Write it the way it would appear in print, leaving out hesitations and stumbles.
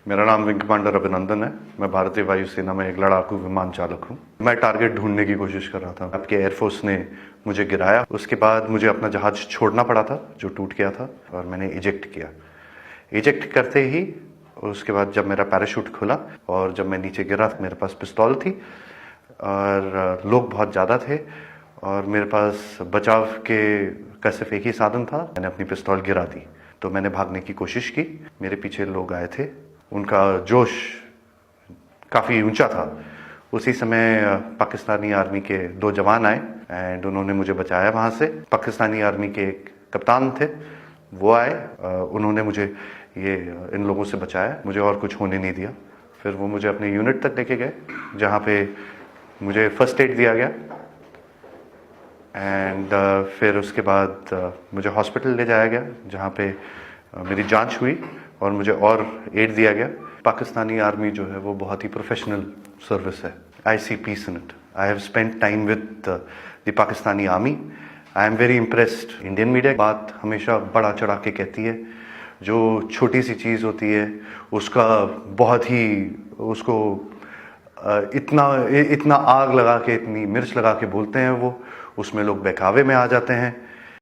मेरा नाम wing commander अभिनंदन है। मैं भारतीय वायुसेना में एक लड़ाकू विमान चालक हूँ। मैं टारगेट ढूंढने की कोशिश कर रहा था। आपके एयरफोर्स ने मुझे गिराया। उसके बाद मुझे अपना जहाज छोड़ना पड़ा था जो टूट गया था, और मैंने इजेक्ट किया। इजेक्ट करते ही उसके बाद जब मेरा पैराशूट खुला और जब मैं नीचे गिरा, मेरे पास पिस्तौल थी और लोग बहुत ज़्यादा थे और मेरे पास बचाव का सिर्फ एक ही साधन था। मैंने अपनी पिस्तौल गिरा दी तो मैंने भागने की कोशिश की। मेरे पीछे लोग आए थे, उनका जोश काफ़ी ऊंचा था। उसी समय पाकिस्तानी आर्मी के 2 जवान आए एंड उन्होंने मुझे बचाया वहाँ से। पाकिस्तानी आर्मी के एक कप्तान थे, वो आए, उन्होंने मुझे इन लोगों से बचाया, मुझे और कुछ होने नहीं दिया। फिर वो मुझे अपने यूनिट तक लेके गए जहाँ पे मुझे फर्स्ट एड दिया गया एंड फिर उसके बाद मुझे हॉस्पिटल ले जाया गया जहाँ पे मेरी जांच हुई और मुझे और एड दिया गया। पाकिस्तानी आर्मी जो है वो बहुत ही प्रोफेशनल सर्विस है। I see peace in it. I have spent time with the Pakistani army. I am very impressed. Indian media बात हमेशा बढ़ा चढ़ा के कहती है। जो छोटी सी चीज़ होती है उसका बहुत ही उसको इतना आग लगा के, इतनी मिर्च लगा के बोलते हैं वो, उसमें लोग बहकावे में आ जाते हैं।